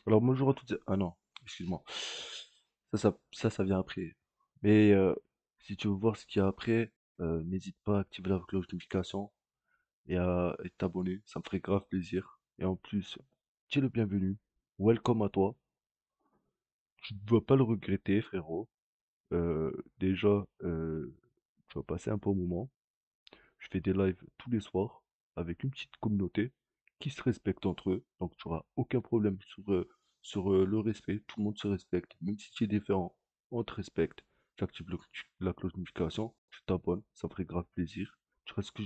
Alors bonjour à toutes. Ah non, excuse-moi. Ça vient après. Mais si tu veux voir ce qu'il y a après, n'hésite pas à activer la cloche de notification et t'abonner. Ça me ferait grave plaisir. Et en plus, tu es le bienvenu. Welcome à toi. Tu ne dois pas le regretter, frérot. Euh, déjà, tu vas passer un bon moment. Je fais des lives tous les soirs avec une petite communauté qui se respecte entre eux. Donc tu n'auras aucun problème sur le respect. Tout le monde se respecte. Même si tu es différent, on te respecte. Tu actives la cloche de notification, tu t'abonnes, ça me ferait grave plaisir. Tu restes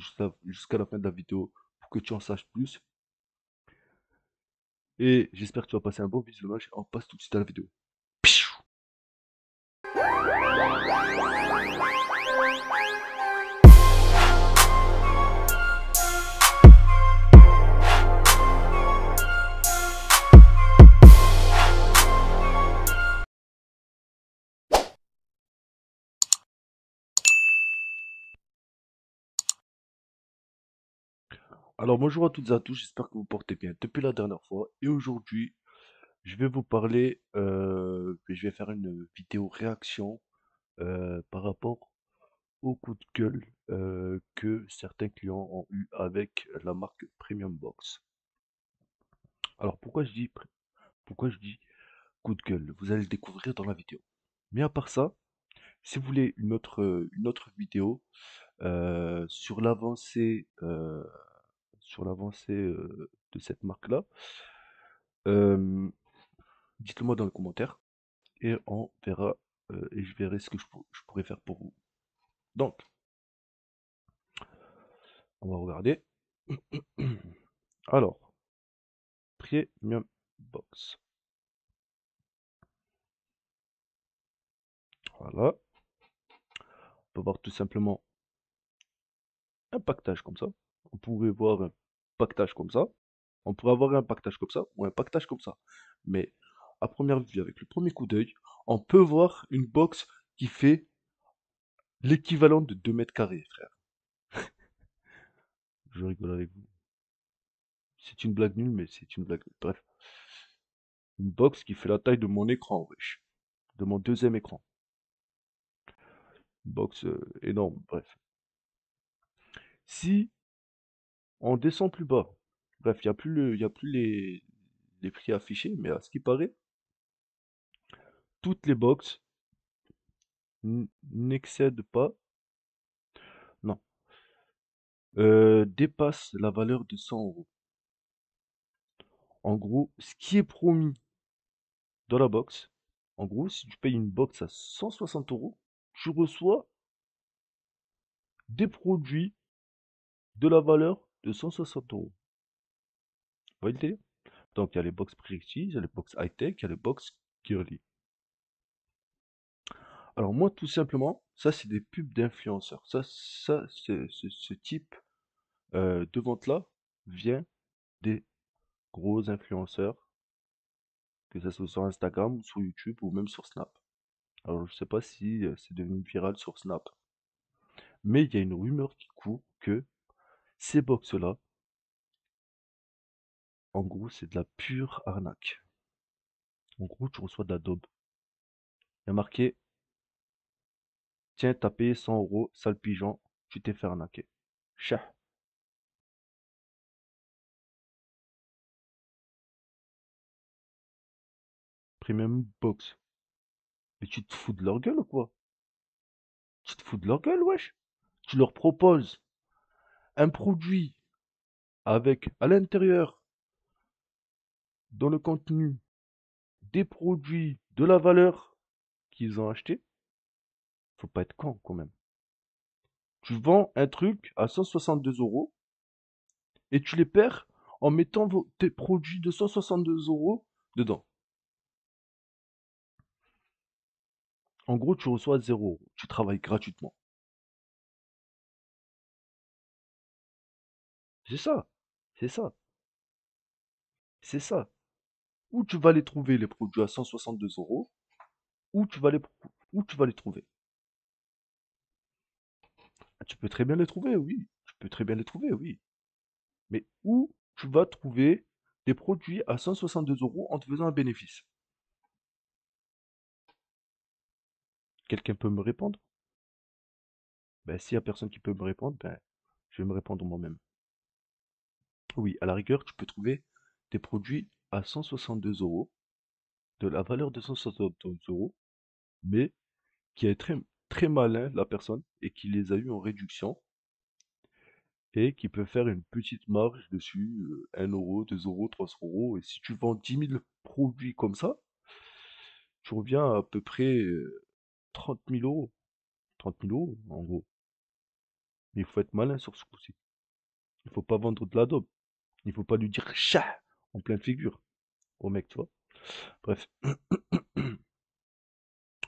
jusqu'à la fin de la vidéo pour que tu en saches plus. Et j'espère que tu vas passer un bon visionnage. On passe tout de suite à la vidéo. Alors bonjour à toutes et à tous, j'espère que vous portez bien depuis la dernière fois. Et aujourd'hui, je vais vous parler, je vais faire une vidéo réaction par rapport au coup de gueule que certains clients ont eu avec la marque Premium Box. Alors pourquoi je dis coup de gueule? Vous allez le découvrir dans la vidéo. Mais à part ça, si vous voulez une autre vidéo sur l'avancée de cette marque-là, euh, dites-le moi dans les commentaires et on verra et je verrai ce que je pourrais faire pour vous. Donc, on va regarder. Alors, Premium Box. Voilà. On peut voir tout simplement un pactage comme ça. On pourrait voir un pactage comme ça. On pourrait avoir un pactage comme ça ou un pactage comme ça. Mais à première vue, avec le premier coup d'œil, on peut voir une box qui fait l'équivalent de 2 mètres carrés, frère. Je rigole avec vous. C'est une blague nulle, mais c'est une blague nulle. Bref. Une box qui fait la taille de mon écran, wesh. De mon deuxième écran. Une box énorme, bref. Si on descend plus bas, bref, il y a plus les prix affichés, mais à ce qui paraît, toutes les box n'excèdent pas, non, dépassent la valeur de 100 euros. En gros, ce qui est promis dans la box, en gros, si tu payes une box à 160 euros, tu reçois des produits de la valeur de 160 euros. Vous voyez le délire? Donc, il y a les box Prestige, il y a les box high-tech, il y a les box girly. Alors moi, tout simplement, ça c'est des pubs d'influenceurs. Ce type de vente-là vient des gros influenceurs, que ça soit sur Instagram, sur YouTube ou même sur Snap. Alors je sais pas si c'est devenu viral sur Snap, mais il y a une rumeur qui court que ces box-là, en gros, c'est de la pure arnaque. En gros, tu reçois de la daube. Il y a marqué, tiens, t'as payé 100 euros, sale pigeon, tu t'es fait arnaquer. Chah, premium box. Mais tu te fous de leur gueule ou quoi? Tu te fous de leur gueule, wesh? Tu leur proposes un produit avec à l'intérieur, dans le contenu, des produits de la valeur qu'ils ont acheté. Faut pas être con quand même. Tu vends un truc à 162 euros et tu les perds en mettant tes produits de 162 euros dedans. En gros, tu reçois 0 euros. Tu travailles gratuitement. C'est ça. C'est ça. C'est ça. Où tu vas les trouver, les produits à 162 euros, où tu vas les, où tu vas les trouver. Ah, tu peux très bien les trouver, oui. Tu peux très bien les trouver, oui. Mais où tu vas trouver des produits à 162 € en te faisant un bénéfice. Quelqu'un peut me répondre? Ben, s'il y a personne qui peut me répondre, ben, je vais me répondre moi-même. Oui, à la rigueur, tu peux trouver des produits à 162 €, de la valeur de 162 €, mais qui est très, très malin, la personne, et qui les a eu en réduction, et qui peut faire une petite marge dessus, 1 €, 2 €, 3 €. Et si tu vends 10 000 produits comme ça, tu reviens à peu près 30 000 euros. 30 000 euros, en gros. Mais il faut être malin sur ce coup-ci. Il faut pas vendre de la daube. Il faut pas lui dire chat en pleine figure au mec, tu vois. Bref,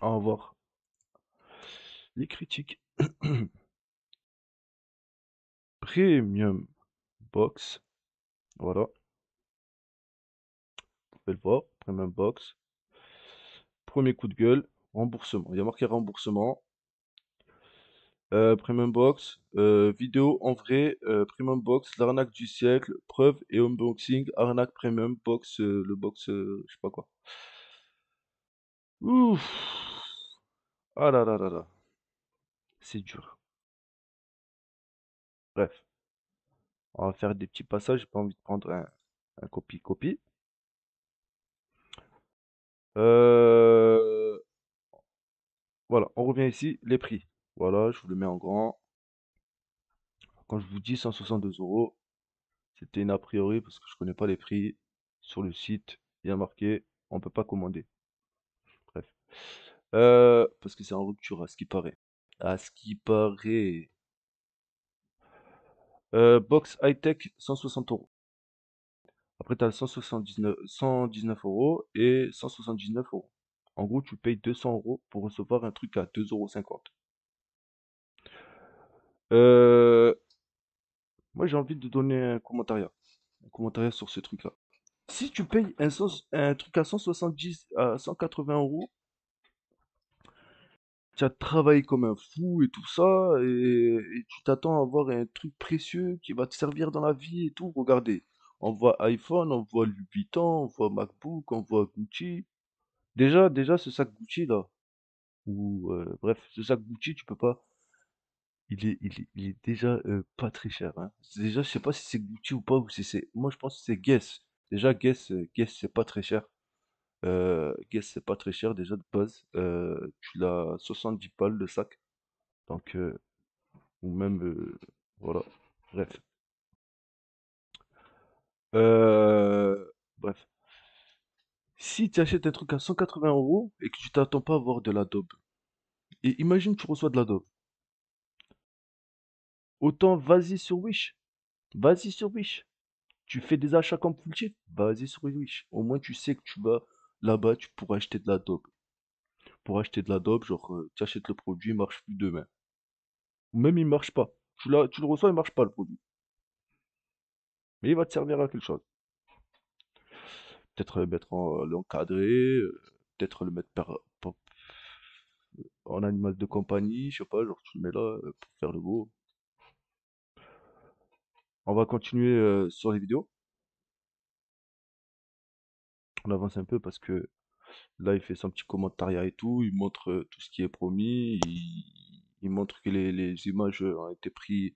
au revoir. Les critiques. Premium box. Voilà, vous pouvez le voir. Premium box. Premier coup de gueule. Remboursement. Il y a marqué remboursement. Premium box. Vidéo en vrai. Premium box. L'arnaque du siècle. Preuve et unboxing. Arnaque premium box. Le box. Je sais pas quoi. Ouf. Ah là là là là. C'est dur. Bref. On va faire des petits passages. J'ai pas envie de prendre un copie-copie. Euh, Voilà, on revient ici, les prix. Voilà, je vous le mets en grand. Quand je vous dis 162 €, c'était une a priori parce que je connais pas les prix. Sur le site, il y a marqué, on peut pas commander. Bref. Parce que c'est en rupture, à ce qui paraît. À ce qui paraît. Box high-tech, 160 €. Après, tu as 119 € et 179 €. En gros, tu payes 200 € pour recevoir un truc à 2,50 €. Euh, Moi, j'ai envie de donner un commentariat sur ce truc-là. Si tu payes un truc à 170, à 180 €, tu as travaillé comme un fou et tout ça, et tu t'attends à avoir un truc précieux qui va te servir dans la vie et tout. Regardez, on voit iPhone, on voit Louis Vuitton, on voit MacBook, on voit Gucci. Déjà, ce sac Gucci là, ou bref, ce sac Gucci, tu peux pas. Il est déjà pas très cher, hein. Déjà, je sais pas si c'est Gucci ou pas, ou si c'est. Moi, je pense que c'est Guess. Déjà, Guess, c'est pas très cher. Guess, c'est pas très cher déjà de base. Tu l'as 70 balles le sac. Donc, ou même. Voilà. Bref. Euh, Bref. Si tu achètes un truc à 180 € et que tu t'attends pas à avoir de la daube, et imagine tu reçois de la daube, autant vas-y sur Wish. Vas-y sur Wish. Tu fais des achats compulsifs, vas-y sur Wish. Au moins tu sais que tu vas là-bas, tu pourras acheter de la daube. Pour acheter de la daube, genre tu achètes le produit, il marche plus demain. Ou même il marche pas. Tu le reçois, il marche pas le produit. Mais il va te servir à quelque chose. Peut-être l'encadrer, peut-être le mettre en animal de compagnie, je sais pas, genre tu le mets là pour faire le beau. On va continuer sur les vidéos. On avance un peu parce que là il fait son petit commentariat et tout, il montre tout ce qui est promis, il montre que les images ont été prises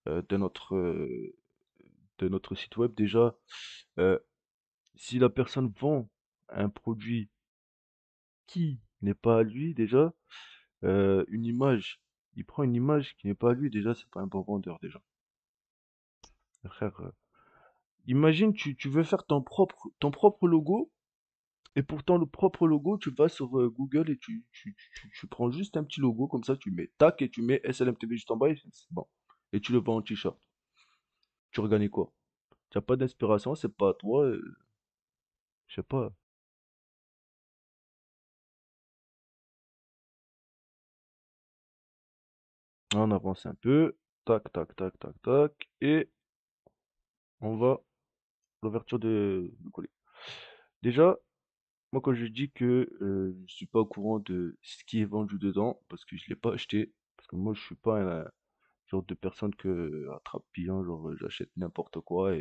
euh, de notre, euh, de notre site web. Déjà, euh, si la personne vend un produit qui n'est pas à lui, déjà, une image, il prend une image qui n'est pas à lui, déjà, c'est pas un bon vendeur, déjà. Frère, imagine, tu veux faire ton propre logo, et pourtant, le propre logo, tu vas sur Google et tu prends juste un petit logo, comme ça, tu mets tac, et tu mets SLMTV juste en bas, et c'est bon. Et tu le vends en t-shirt. Tu regagnes quoi? Tu n'as pas d'inspiration, c'est pas à toi, je sais pas. On avance un peu. Tac, tac, tac, tac, tac. Et on va l'ouverture de colis. Déjà, moi quand je dis que je suis pas au courant de ce qui est vendu dedans, parce que je l'ai pas acheté, parce que moi je suis pas un genre de personne que attrape pillant, genre j'achète n'importe quoi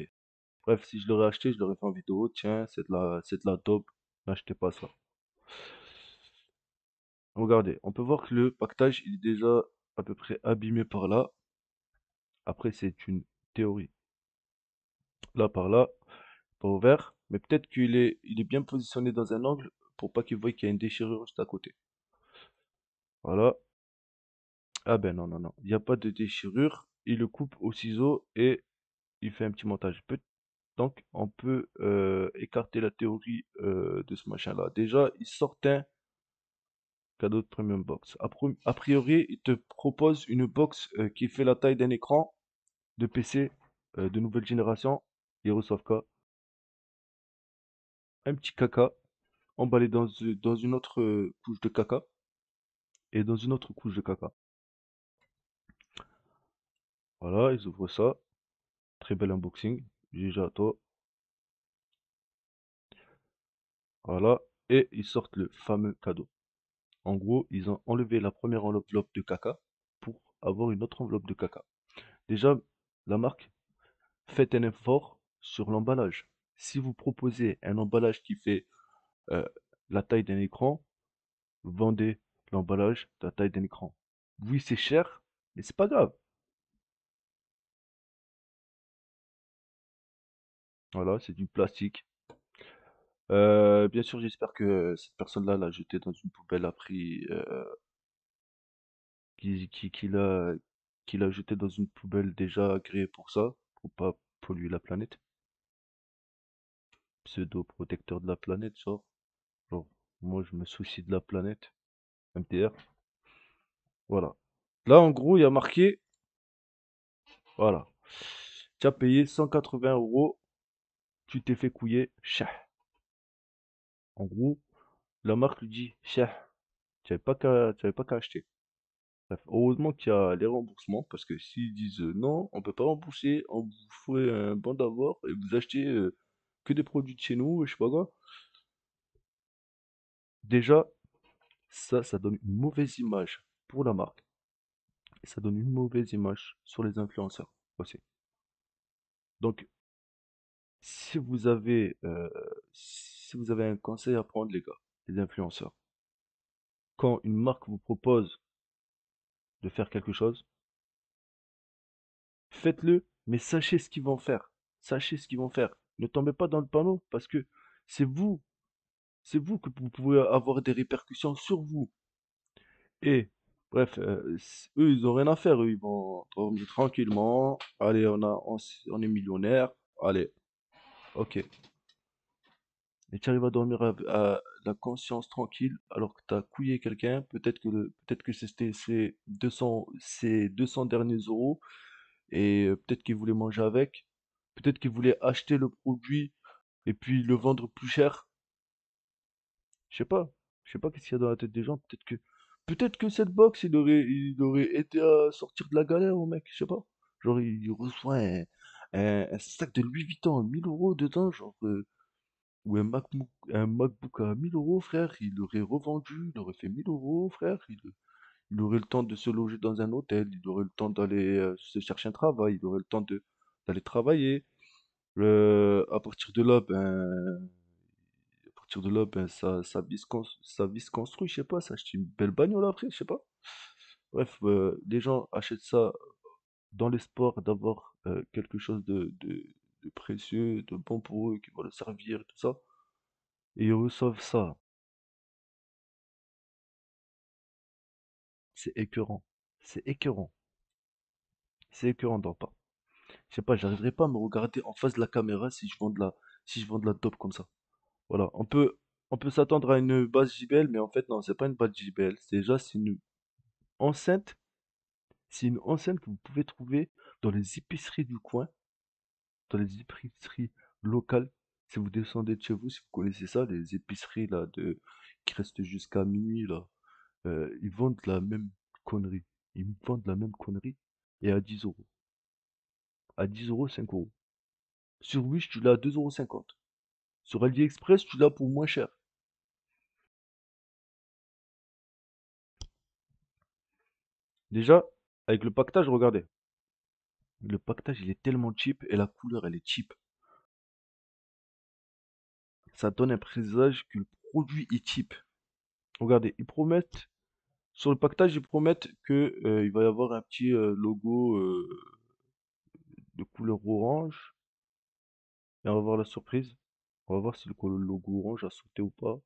Bref, si je l'aurais acheté, je l'aurais fait en vidéo. Tiens, c'est de la dope. N'achetez pas ça. Regardez, on peut voir que le pactage, il est déjà à peu près abîmé par là. Après, c'est une théorie. Là, par là, pas ouvert. Mais peut-être il est bien positionné dans un angle pour pas qu'il voie qu'il y a une déchirure juste à côté. Voilà. Ah ben non, non, non. Il n'y a pas de déchirure. Il le coupe au ciseau et il fait un petit montage. Donc, on peut écarter la théorie de ce machin-là. Déjà, il sort un cadeau de Premium Box. A priori, il te propose une box qui fait la taille d'un écran de PC de nouvelle génération. Ils reçoivent quoi? Un petit caca emballé dans une autre couche de caca et dans une autre couche de caca. Voilà, ils ouvrent ça. Très bel unboxing. GG à toi. Voilà. Et ils sortent le fameux cadeau. En gros, ils ont enlevé la première enveloppe de caca pour avoir une autre enveloppe de caca. Déjà, la marque, faites un effort sur l'emballage. Si vous proposez un emballage qui fait euh, la taille d'un écran, vendez l'emballage de la taille d'un écran. Oui, c'est cher, mais c'est pas grave. Voilà, c'est du plastique. Bien sûr, j'espère que cette personne-là l'a jeté dans une poubelle après, qui qui l'a jeté dans une poubelle déjà agréée pour ça, pour pas polluer la planète. Pseudo-protecteur de la planète, genre, moi je me soucie de la planète, MTR. Voilà. Là, en gros, il y a marqué, voilà. Tu as payé 180 euros, tu t'es fait couiller, chah. En gros, la marque lui dit, chah, tu avais pas qu'à acheter. Bref, heureusement qu'il y a les remboursements, parce que s'ils disent non, on peut pas rembourser, on vous fait un bon d'avoir et vous achetez que des produits de chez nous, je sais pas quoi. Déjà, ça donne une mauvaise image pour la marque et ça donne une mauvaise image sur les influenceurs aussi. Donc, si vous avez, si vous avez un conseil à prendre, les gars, les influenceurs, quand une marque vous propose de faire quelque chose, faites-le, mais sachez ce qu'ils vont faire. Sachez ce qu'ils vont faire. Ne tombez pas dans le panneau parce que c'est vous, c'est vous que vous pouvez avoir des répercussions sur vous. Et, bref, eux, ils ont rien à faire. Eux, ils vont dormir tranquillement. Allez, on est millionnaire. Allez, ok. Et tu arrives à dormir à la conscience tranquille alors que tu as couillé quelqu'un. Peut-être que c'était ces 200 derniers euros et peut-être qu'il voulait manger avec. Peut-être qu'il voulait acheter le produit et puis le vendre plus cher. Je sais pas. Je sais pas qu'est-ce qu'il y a dans la tête des gens. Peut-être que cette box, il aurait aidé à sortir de la galère au mec. Je sais pas. Genre, il reçoit un sac de Louis Vuitton à 1000 euros dedans. Genre, ou un MacBook à 1000 euros, frère. Il l'aurait revendu. Il aurait fait 1000 euros, frère. Il aurait le temps de se loger dans un hôtel. Il aurait le temps d'aller se chercher un travail. Il aurait le temps d'aller travailler. À partir de là, sa vie se construit, je sais pas, s'acheter une belle bagnole après, je sais pas. Bref, les gens achètent ça dans l'espoir d'avoir quelque chose de précieux, de bon pour eux, qui va leur servir, tout ça. Et ils reçoivent ça. C'est écœurant. C'est écœurant. C'est écœurant d'en pas. Je sais pas, j'arriverai pas à me regarder en face de la caméra si je vends de la dope comme ça. Voilà, on peut s'attendre à une base JBL, mais en fait, non, c'est pas une base JBL. C'est une enceinte. C'est une enceinte que vous pouvez trouver dans les épiceries du coin, dans les épiceries locales. Si vous descendez de chez vous, si vous connaissez ça, les épiceries là qui restent jusqu'à minuit là, ils vendent la même connerie. Ils vendent la même connerie et à 10 euros. À 10 euros, 5 euros. Sur Wish, tu l'as à 2,50 €. Sur AliExpress, tu l'as pour moins cher. Déjà, avec le pactage, regardez. Le pactage, il est tellement cheap et la couleur, elle est cheap. ça donne un présage que le produit est cheap. Regardez, ils promettent, sur le pactage, ils promettent que il va y avoir un petit logo de couleur orange. Et on va voir la surprise. On va voir si le logo orange a sauté ou pas.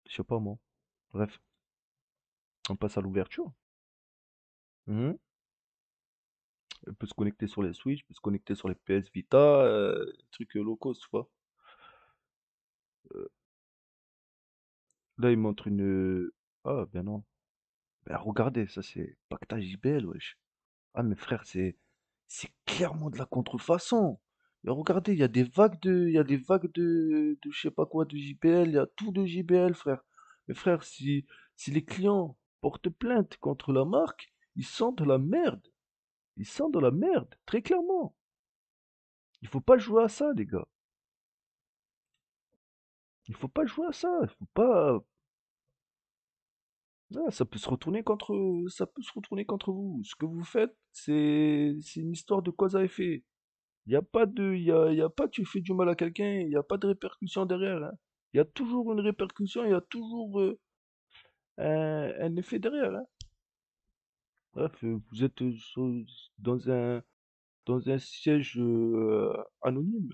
Je sais pas moi. Bref, on passe à l'ouverture. Mhm. Elle peut se connecter sur les Switch, peut se connecter sur les PS Vita, trucs locaux, tu vois. Là, il montre une. Ah, ben non. Ben regardez, ça c'est pactage JBL, wesh. Ah, mes frères, c'est clairement de la contrefaçon. Mais regardez, il y a des vagues de je sais pas quoi de JBL, il y a tout de JBL, frère. Mais frère, si les clients portent plainte contre la marque, ils sentent de la merde. Ils sentent de la merde, très clairement. Il faut pas jouer à ça, les gars. Il faut pas jouer à ça. Il faut pas. Ah, ça peut se retourner contre vous. Ce que vous faites, c'est une histoire de cause à effet. Il y a pas tu fais du mal à quelqu'un, il n'y a pas de répercussion derrière, hein. Il y a toujours une répercussion, il y a toujours un effet derrière, hein. Bref, vous êtes dans dans un siège anonyme.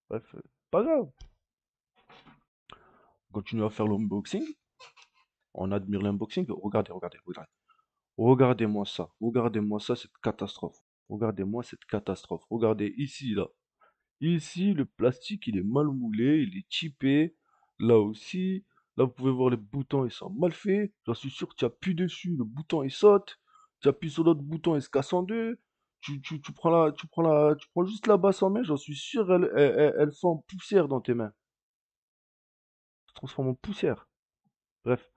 Bref, pas grave. On continue à faire l'unboxing. On admire l'unboxing. Regardez, regardez, regardez. Regardez-moi ça, cette catastrophe. Regardez-moi cette catastrophe. Regardez ici, là. Ici, le plastique, il est mal moulé, il est chippé. Là aussi, là, vous pouvez voir les boutons, ils sont mal faits. J'en suis sûr que tu appuies dessus, le bouton, il saute. Tu appuies sur l'autre bouton, il se casse en deux. Tu prends juste la basse en main, j'en suis sûr, elle fond en poussière dans tes mains. Elle se transforme en poussière. Bref.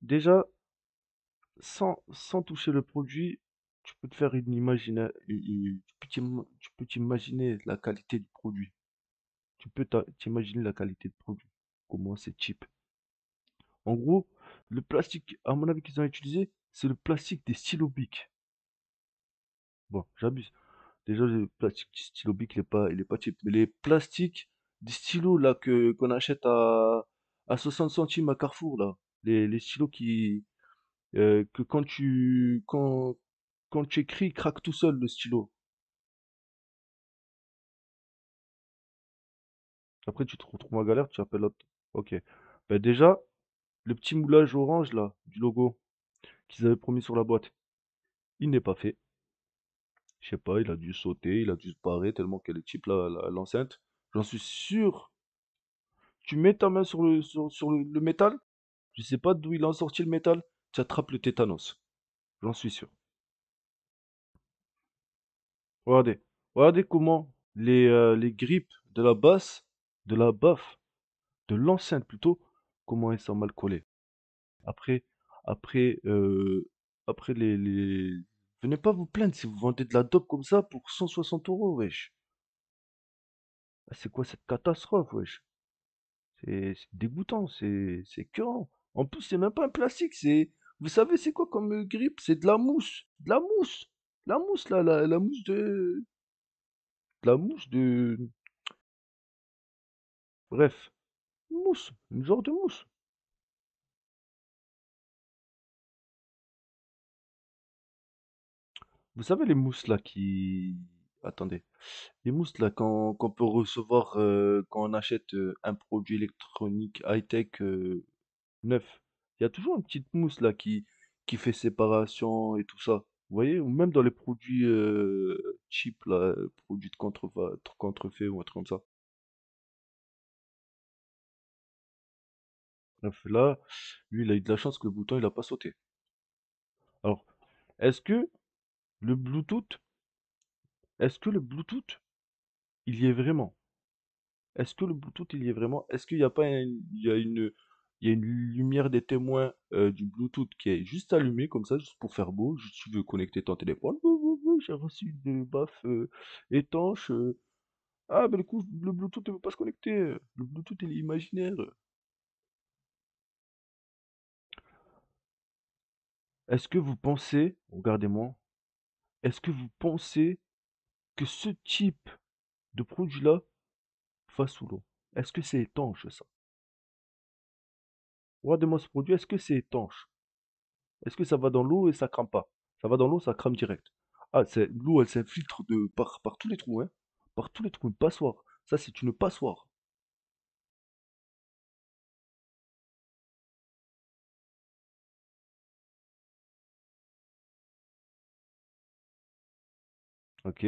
Déjà, sans toucher le produit, tu peux te faire une imagine, tu peux t'imaginer la qualité du produit. Tu peux t'imaginer la qualité de produit. Comment c'est cheap. En gros, le plastique, à mon avis, qu'ils ont utilisé, c'est le plastique des stylos Bic. Bon, j'abuse. Déjà, le plastique du stylo Bic, il est pas cheap. Mais les plastiques des stylos, là, qu'on achète à 60 centimes à Carrefour, là. Les stylos que quand tu écris, il craque tout seul, le stylo. Après, tu te retrouves en galère, tu appelles l'autre. Ok. Ben déjà, le petit moulage orange, là, du logo, qu'ils avaient promis sur la boîte. Il n'est pas fait. Je sais pas, il a dû sauter, il a dû se barrer tellement qu'elle est cheap l'enceinte. J'en suis sûr. Tu mets ta main sur le métal, je sais pas d'où il a sorti le métal, tu attrapes le tétanos. J'en suis sûr. Regardez. Regardez comment les grippes de la basse, de la baffe, de l'enceinte plutôt, comment elles sont mal collées. Après, après, après venez pas vous plaindre si vous vendez de la dope comme ça pour 160 euros, wesh. Ah, c'est quoi cette catastrophe, wesh? C'est dégoûtant, c'est écœurant. En plus, c'est même pas un plastique, c'est. Vous savez, c'est quoi comme grippe? C'est de la mousse. De la mousse. La mousse, là, la mousse de. La mousse de. Bref, une mousse. Une genre de mousse. Vous savez, les mousses, là, qui. Attendez. Les mousses, là, qu'on peut recevoir quand on achète un produit électronique high-tech neuf. Il y a toujours une petite mousse, là, qui fait séparation et tout ça. Vous voyez? Ou même dans les produits cheap, là, produits de contrefait ou un truc comme ça. Bref, là, lui, il a eu de la chance que le bouton, il a pas sauté. Alors, est-ce que le Bluetooth, est-ce que le Bluetooth, il y est vraiment? Est-ce que le Bluetooth, il y est vraiment? Est-ce qu'il n'y a pas il y a une lumière des témoins du Bluetooth qui est juste allumée comme ça, juste pour faire beau, juste tu veux connecter ton téléphone, j'ai reçu une baffe étanche. Ah, mais le coup, le Bluetooth ne veut pas se connecter. Le Bluetooth, il est imaginaire. Est-ce que vous pensez, regardez-moi, est-ce que vous pensez que ce type de produit-là va sous l'eau. Est-ce que c'est étanche, ça? Regardez-moi ce produit, est-ce que c'est étanche? Est-ce que ça va dans l'eau et ça crame pas? Ça va dans l'eau, ça crame direct. Ah, c'est l'eau, elle s'infiltre par tous les trous, hein. Par tous les trous, une passoire. Ça, c'est une passoire. Ok.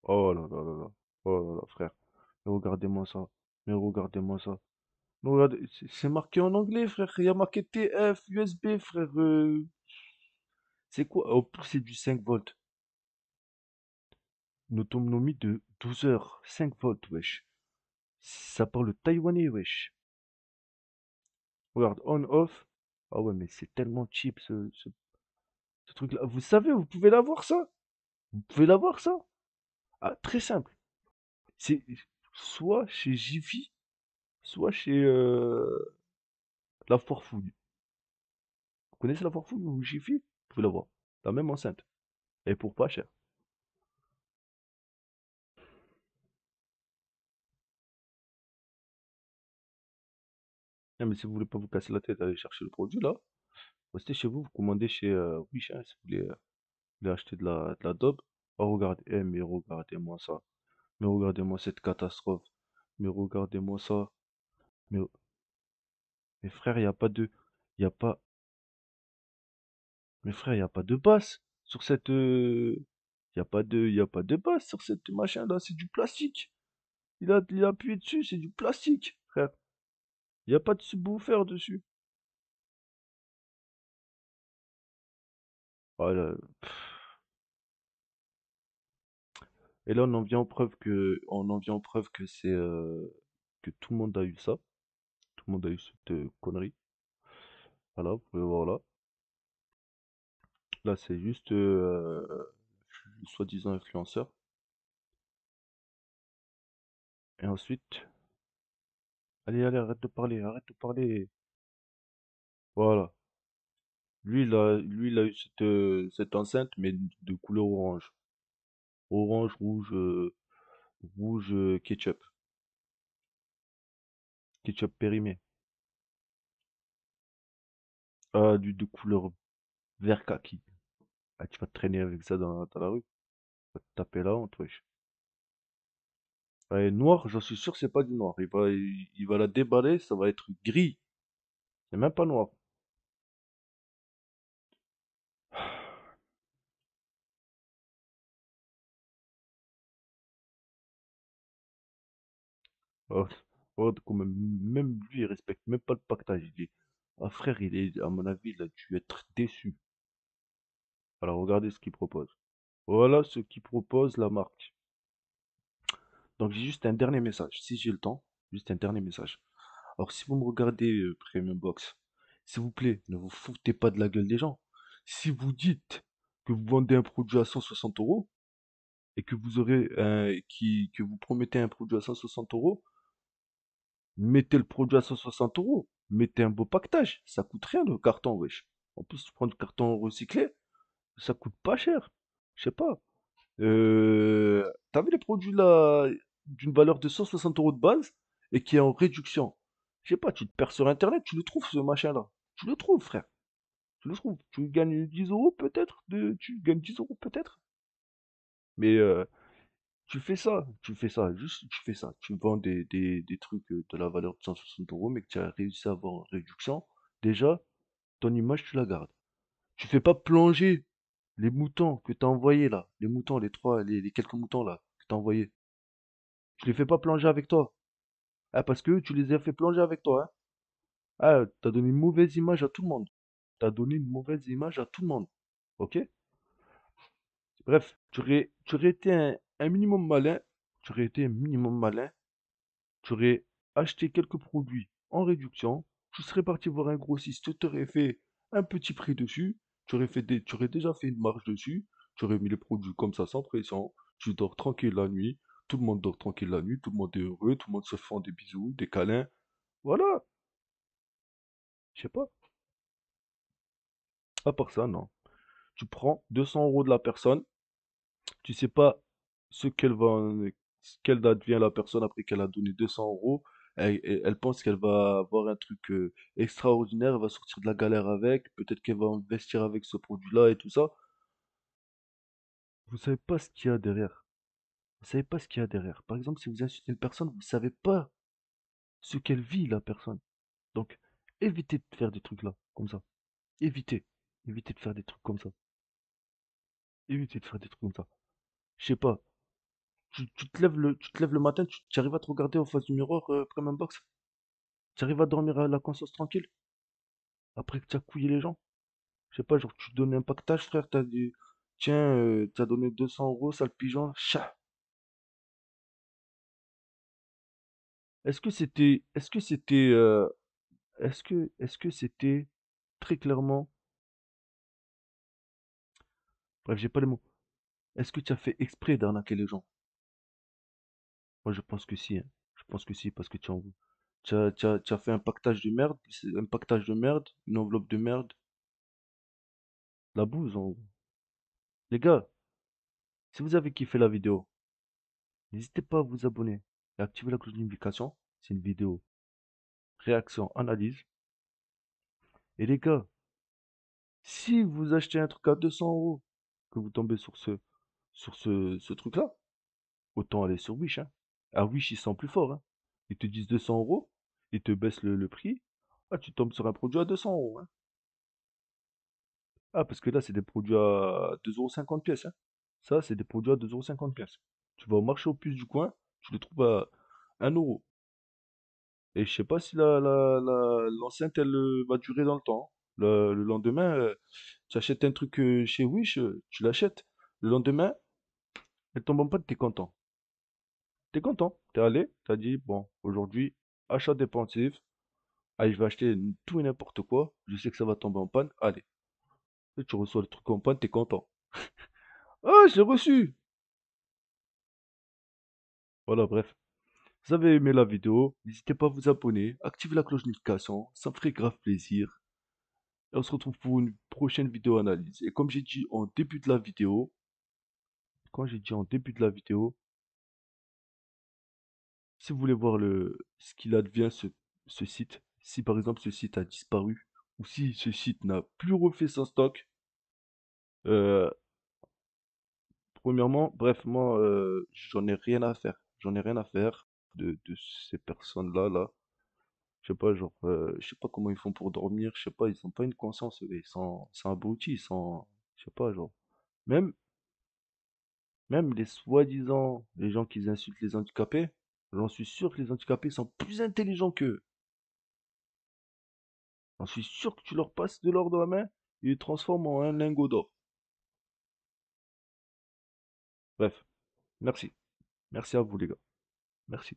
Oh là là là là. Oh là là, frère. Mais regardez-moi ça. Mais regardez-moi ça. Mais regardez, c'est marqué en anglais, frère. Il y a marqué TF, USB, frère. C'est quoi? Oh, c'est du 5 volts. Une autonomie de 12 heures. 5 volts, wesh. Ça parle taïwanais, wesh. Regarde, on, off. Ah ouais, mais c'est tellement cheap ce truc-là. Vous savez, vous pouvez l'avoir ça? Vous pouvez l'avoir ça? Ah, très simple. C'est soit chez Jiffy, soit chez la Foire Fouille. Vous connaissez la Foire Fouille ou Jiffy? Vous pouvez l'avoir. La même enceinte. Et pour pas cher. Non, mais si vous voulez pas vous casser la tête à aller chercher le produit là, restez chez vous, vous commandez chez Wish, hein, si vous voulez acheter de la daube. Oh, regardez, mais regardez-moi ça. Mais regardez-moi cette catastrophe. Mais regardez-moi ça. Mais, mais frère, il n'y a pas de. Il y a pas. Mais frère, il n'y a pas de basse sur cette. Il y a pas de basse sur cette machin là, c'est du plastique. Il a appuyé dessus, c'est du plastique, frère. Il n'y a pas de subwoofer dessus. Voilà. Et là, on en vient aux preuves que que tout le monde a eu ça. Tout le monde a eu cette connerie. Voilà, vous pouvez voir là. Là, c'est juste le soi-disant influenceur. Et ensuite, allez, allez, arrête de parler, arrête de parler. Voilà. Lui, il a eu cette enceinte, mais de couleur orange. Orange, rouge, rouge ketchup. Ketchup périmé. Ah, de couleur vert kaki. Ah, tu vas te traîner avec ça dans la rue. Va te taper la honte, wesh. Ouais, noir, j'en suis sûr, c'est pas du noir. Il va la déballer, ça va être gris. C'est même pas noir. Oh, oh, même lui, il respecte même pas le pactage. Ah, frère, à mon avis, il a dû être déçu. Alors, regardez ce qu'il propose. Voilà ce qu'il propose la marque. Donc, j'ai juste un dernier message. Si j'ai le temps, juste un dernier message. Alors, si vous me regardez, Premium Box, s'il vous plaît, ne vous foutez pas de la gueule des gens. Si vous dites que vous vendez un produit à 160 euros et que que vous promettez un produit à 160 euros, mettez le produit à 160 euros. Mettez un beau pactage. Ça coûte rien le carton, wesh. En plus, prendre le carton recyclé, ça coûte pas cher. Je sais pas. T'as vu les produits là d'une valeur de 160 euros de base et qui est en réduction? Je sais pas, tu te perds sur internet, tu le trouves ce machin-là. Tu le trouves, frère. Tu le trouves. Tu gagnes 10 euros peut-être tu gagnes 10 euros peut-être. Mais tu fais ça, juste tu fais ça. Tu vends des trucs de la valeur de 160 euros, mais que tu as réussi à avoir en réduction. Déjà, ton image, tu la gardes. Tu fais pas plonger les moutons que t'as envoyés là. Les moutons, les quelques moutons là que t'as envoyés. Tu les fais pas plonger avec toi. Ah, parce que tu les as fait plonger avec toi, hein. Ah, t'as donné une mauvaise image à tout le monde. T'as donné une mauvaise image à tout le monde. Ok? Bref, tu aurais été un minimum malin. Tu aurais été un minimum malin. Tu aurais acheté quelques produits en réduction. Tu serais parti voir un grossiste. Tu t'aurais fait un petit prix dessus. Tu aurais déjà fait une marge dessus. Tu aurais mis les produits comme ça sans pression. Tu dors tranquille la nuit. Tout le monde dort tranquille la nuit. Tout le monde est heureux. Tout le monde se fait des bisous, des câlins. Voilà. Je sais pas. À part ça, non. Tu prends 200 euros de la personne, tu sais pas ce qu'elle va, ce qu'elle advient la personne après qu'elle a donné 200 euros. Elle pense qu'elle va avoir un truc extraordinaire, elle va sortir de la galère avec, peut-être qu'elle va investir avec ce produit-là et tout ça. Vous savez pas ce qu'il y a derrière. Vous savez pas ce qu'il y a derrière. Par exemple, si vous insultez une personne, vous savez pas ce qu'elle vit, la personne. Donc, évitez de faire des trucs là, comme ça. Évitez. Évitez de faire des trucs comme ça. Évitez de faire des trucs comme ça. Je sais pas. Tu te lèves le matin, tu arrives à te regarder en face du miroir après un box. Tu arrives à dormir à la conscience tranquille. Après que tu as couillé les gens. Je sais pas, genre tu donnes un pactage, frère, t'as dit, tiens, t'as donné 200 euros, sale pigeon, chat. Est-ce que c'était très clairement, bref, j'ai pas les mots. Est-ce que tu as fait exprès d'arnaquer les gens? Moi, je pense que si, hein. Je pense que si, parce que tu as fait un pactage de merde, un pactage de merde, une enveloppe de merde, la bouse, en gros. Les gars, si vous avez kiffé la vidéo, n'hésitez pas à vous abonner et activer la cloche de notification. C'est une vidéo réaction, analyse. Et les gars, si vous achetez un truc à 200 euros, que vous tombez ce truc-là, autant aller sur Wish, hein. À Wish, ils sont plus forts, hein. Ils te disent 200 euros, ils te baissent le prix. Ah, tu tombes sur un produit à 200 euros, hein. Ah, parce que là, c'est des produits à 2,50 € pièce, hein. Ça, c'est des produits à 2,50 € pièce. Tu vas au marché aux puces du coin, tu les trouves à 1 euro. Et je sais pas si l'enceinte, elle va durer dans le temps. Le lendemain, tu achètes un truc chez Wish, tu l'achètes. Le lendemain, elle tombe en panne, t'es content. T'es content. T'es allé, t'as dit, bon, aujourd'hui, achat dépensif. Allez, je vais acheter tout et n'importe quoi. Je sais que ça va tomber en panne. Allez. Et tu reçois le truc en panne, t'es content. Ah, je l'ai reçu! Voilà, bref. Vous avez aimé la vidéo, n'hésitez pas à vous abonner, activez la cloche de notification, ça me ferait grave plaisir. Et on se retrouve pour une prochaine vidéo analyse. Et comme j'ai dit en début de la vidéo, quand j'ai dit en début de la vidéo, si vous voulez voir ce qu'il advient ce site, si par exemple ce site a disparu, ou si ce site n'a plus refait son stock, euh, premièrement, bref, moi, j'en ai rien à faire. J'en ai rien à faire de ces personnes-là, là. Je sais pas, genre, je sais pas comment ils font pour dormir, je sais pas, ils ont pas une conscience, ils sont abrutis, je sais pas, genre. Même, même les soi-disant, les gens qui insultent les handicapés, j'en suis sûr que les handicapés sont plus intelligents qu'eux. J'en suis sûr que tu leur passes de l'or dans la main, ils les transforment en un lingot d'or. Bref, merci. Merci à vous, les gars. Merci.